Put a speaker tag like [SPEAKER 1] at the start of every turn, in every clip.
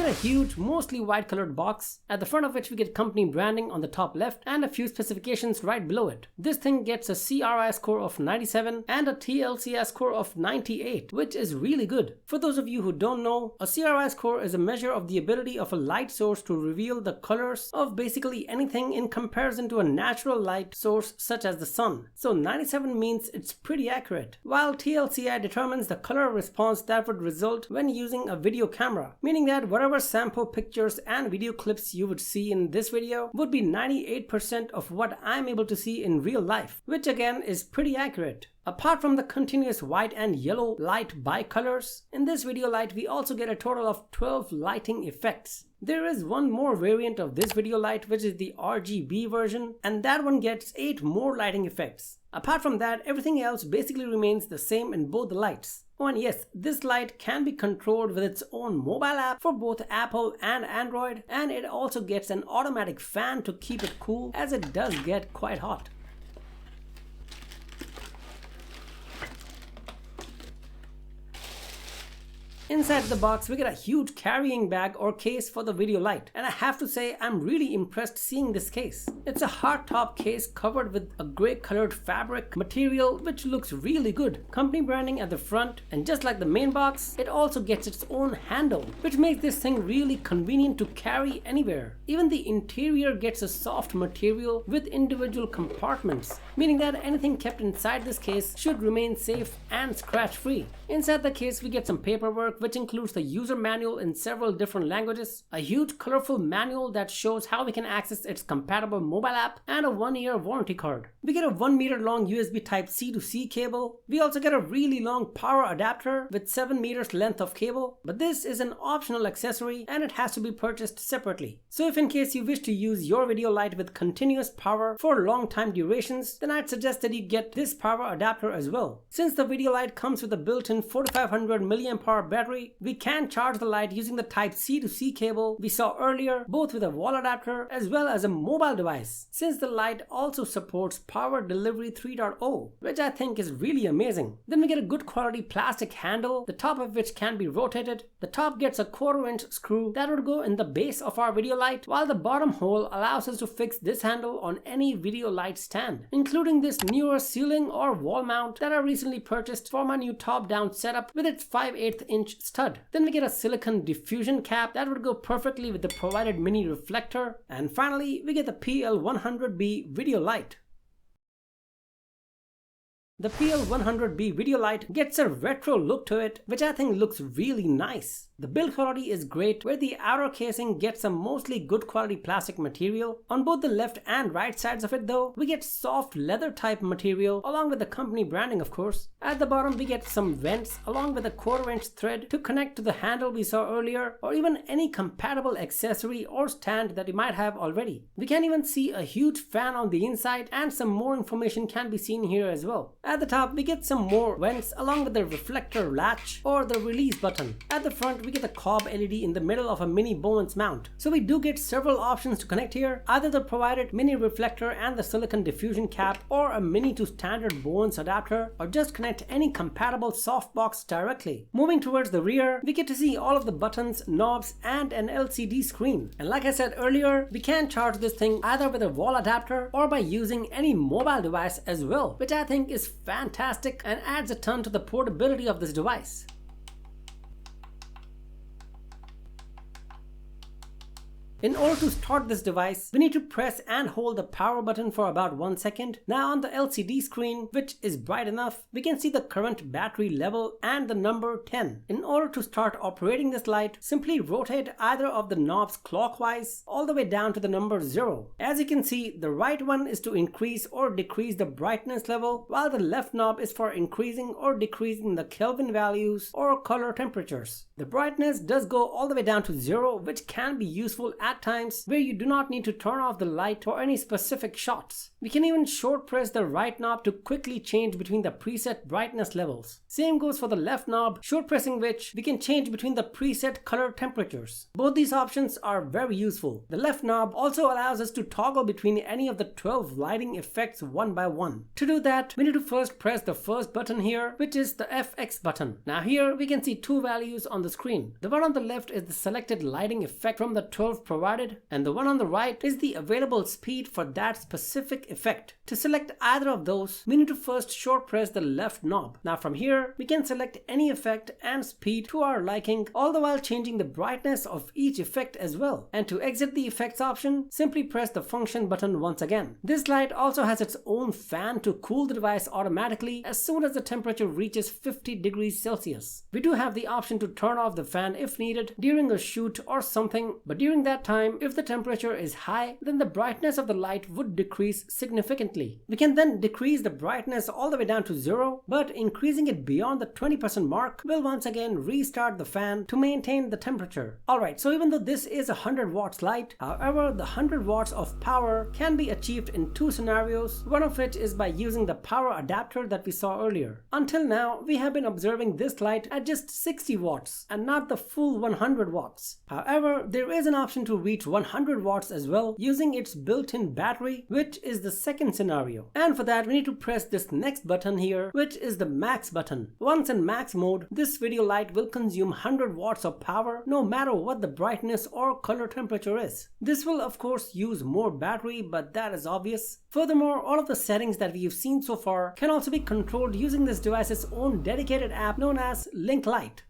[SPEAKER 1] get a huge, mostly white colored box, at the front of which we get company branding on the top left and a few specifications right below it. This thing gets a CRI score of 97 and a TLCI score of 98, which is really good. For those of you who don't know, a CRI score is a measure of the ability of a light source to reveal the colors of basically anything in comparison to a natural light source such as the sun. So 97 means it's pretty accurate, while TLCI determines the color response that would result when using a video camera, meaning that whatever sample pictures and video clips you would see in this video would be 98% of what I'm able to see in real life, which again is pretty accurate. Apart from the continuous white and yellow light bicolors, in this video light we also get a total of 12 lighting effects. There is one more variant of this video light, which is the RGB version, and that one gets 8 more lighting effects. Apart from that, everything else basically remains the same in both the lights. Oh, and yes, this light can be controlled with its own mobile app for both Apple and Android, and it also gets an automatic fan to keep it cool, as it does get quite hot. Inside the box, we get a huge carrying bag or case for the video light, and I have to say I'm really impressed seeing this case. It's a hardtop case covered with a grey colored fabric material which looks really good. Company branding at the front, and just like the main box, it also gets its own handle, which makes this thing really convenient to carry anywhere. Even the interior gets a soft material with individual compartments, meaning that anything kept inside this case should remain safe and scratch free. Inside the case we get some paperwork, which includes the user manual in several different languages, a huge colorful manual that shows how we can access its compatible mobile app, and a 1-year warranty card. We get a 1 meter long USB Type-C to C cable. We also get a really long power adapter with 7 meters length of cable, but this is an optional accessory and it has to be purchased separately. So if in case you wish to use your video light with continuous power for long time durations, then I'd suggest that you get this power adapter as well. Since the video light comes with a built-in 4500 mAh battery, we can charge the light using the Type-C to C cable we saw earlier, both with a wall adapter as well as a mobile device, since the light also supports Power Delivery 3.0, which I think is really amazing. Then we get a good quality plastic handle, the top of which can be rotated. The top gets a 1/4-inch screw that would go in the base of our video light, while the bottom hole allows us to fix this handle on any video light stand, including this newer ceiling or wall mount that I recently purchased for my new top-down setup with its 5/8-inch stud. Then we get a silicone diffusion cap that would go perfectly with the provided mini reflector. And finally, we get the PL-100B video light. The PL-100B video light gets a retro look to it, which I think looks really nice. The build quality is great, where the outer casing gets a mostly good quality plastic material. On both the left and right sides of it though, we get soft leather type material along with the company branding, of course. At the bottom we get some vents along with a 1/4-inch thread to connect to the handle we saw earlier, or even any compatible accessory or stand that you might have already. We can even see a huge fan on the inside, and some more information can be seen here as well. At the top we get some more vents along with the reflector latch or the release button. At the front we get the COB LED in the middle of a mini Bowens mount. So we do get several options to connect here, either the provided mini reflector and the silicone diffusion cap, or a mini to standard Bowens adapter, or just connect any compatible softbox directly. Moving towards the rear, we get to see all of the buttons, knobs, and an LCD screen. And like I said earlier, we can charge this thing either with a wall adapter or by using any mobile device as well, which I think is fantastic and adds a ton to the portability of this device. In order to start this device, we need to press and hold the power button for about 1 second. Now on the LCD screen, which is bright enough, we can see the current battery level and the number 10. In order to start operating this light, simply rotate either of the knobs clockwise all the way down to the number 0. As you can see, the right one is to increase or decrease the brightness level, while the left knob is for increasing or decreasing the Kelvin values or color temperatures. The brightness does go all the way down to 0, which can be useful at times where you do not need to turn off the light for any specific shots. We can even short press the right knob to quickly change between the preset brightness levels. Same goes for the left knob, short pressing which we can change between the preset color temperatures. Both these options are very useful. The left knob also allows us to toggle between any of the 12 lighting effects one by one. To do that, we need to first press the first button here, which is the FX button. Now here we can see two values on the screen. The one on the left is the selected lighting effect from the 12 provided, and the one on the right is the available speed for that specific effect. To select either of those, we need to first short press the left knob. Now from here, we can select any effect and speed to our liking, all the while changing the brightness of each effect as well. And to exit the effects option, simply press the function button once again. This light also has its own fan to cool the device automatically as soon as the temperature reaches 50 degrees Celsius. We do have the option to turn off the fan if needed during a shoot or something, but during that time, if the temperature is high, then the brightness of the light would decrease significantly. We can then decrease the brightness all the way down to 0, but increasing it beyond the 20% mark will once again restart the fan to maintain the temperature. Alright, so even though this is a 100 watts light, however, the 100 watts of power can be achieved in two scenarios, one of which is by using the power adapter that we saw earlier. Until now, we have been observing this light at just 60 watts and not the full 100 watts. However, there is an option to reach 100 watts as well using its built-in battery, which is the second scenario. And for that, we need to press this next button here, which is the max button. Once in max mode, this video light will consume 100 watts of power no matter what the brightness or color temperature is. This will of course use more battery, but that is obvious. Furthermore, all of the settings that we've seen so far can also be controlled using this device's own dedicated app known as Link Light.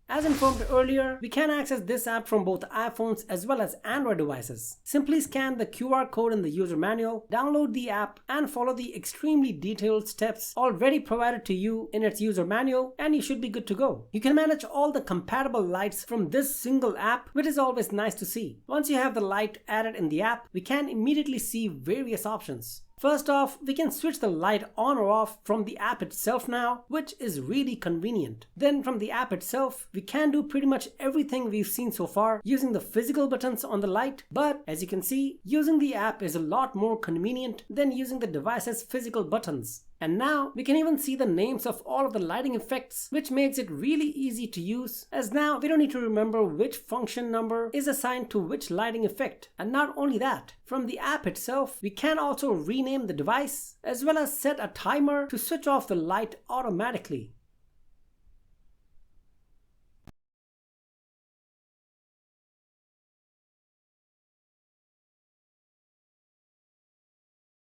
[SPEAKER 1] As informed earlier, we can access this app from both iPhones as well as Android devices. Simply scan the QR code in the user manual, download the app, and follow the extremely detailed steps already provided to you in its user manual, and you should be good to go. You can manage all the compatible lights from this single app, which is always nice to see. Once you have the light added in the app, we can immediately see various options. First off, we can switch the light on or off from the app itself now, which is really convenient. Then from the app itself, we can do pretty much everything we've seen so far using the physical buttons on the light, but as you can see, using the app is a lot more convenient than using the device's physical buttons. And now we can even see the names of all of the lighting effects, which makes it really easy to use, as now we don't need to remember which function number is assigned to which lighting effect. And not only that, from the app itself, we can also rename the device as well as set a timer to switch off the light automatically.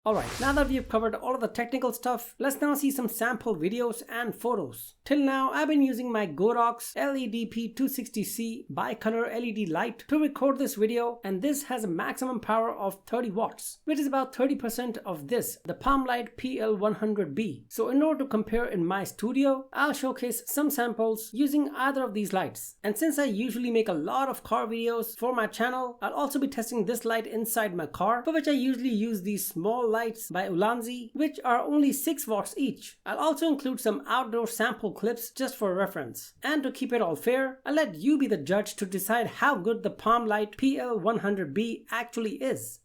[SPEAKER 1] Alright, now that we've covered all of the technical stuff, let's now see some sample videos and photos. Till now, I've been using my Godox LED-P260C bicolor LED light to record this video, and this has a maximum power of 30 watts, which is about 30% of this, the PalmLight PL-100B. So in order to compare in my studio, I'll showcase some samples using either of these lights. And since I usually make a lot of car videos for my channel, I'll also be testing this light inside my car, for which I usually use these small lights by Ulanzi, which are only 6 watts each. I'll also include some outdoor sample clips just for reference. And to keep it all fair, I'll let you be the judge to decide how good the PalmLight PL-100B actually is.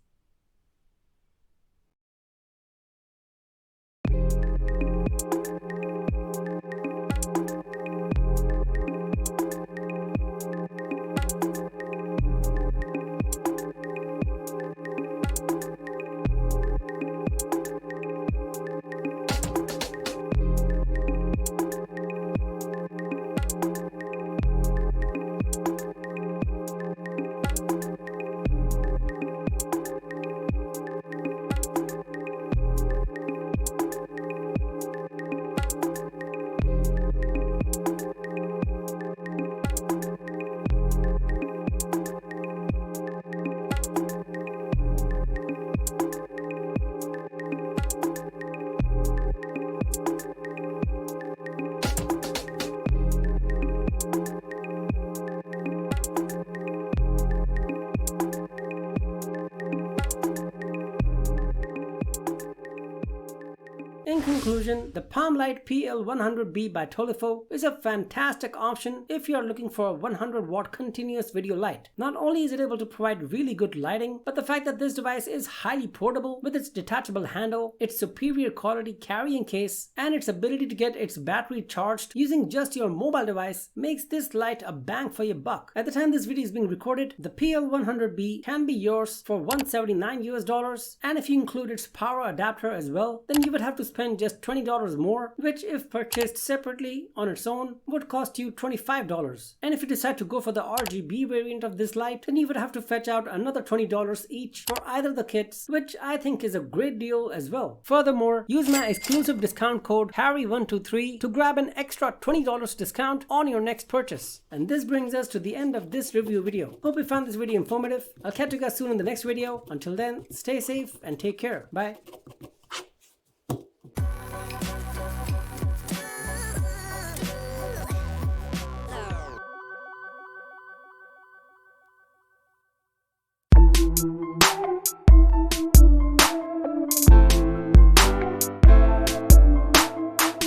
[SPEAKER 1] In conclusion, the PalmLight PL-100B by Tolifo is a fantastic option if you are looking for a 100 watt continuous video light. Not only is it able to provide really good lighting, but the fact that this device is highly portable with its detachable handle, its superior quality carrying case, and its ability to get its battery charged using just your mobile device makes this light a bang for your buck. At the time this video is being recorded, the PL-100B can be yours for $179 US, and if you include its power adapter as well, then you would have to spend just just $20 more, which if purchased separately on its own would cost you $25. And if you decide to go for the RGB variant of this light, then you would have to fetch out another $20 each for either the kits, which I think is a great deal as well. Furthermore, use my exclusive discount code Harry123 to grab an extra $20 discount on your next purchase. And this brings us to the end of this review video. Hope you found this video informative. I'll catch you guys soon in the next video. Until then, stay safe and take care. Bye.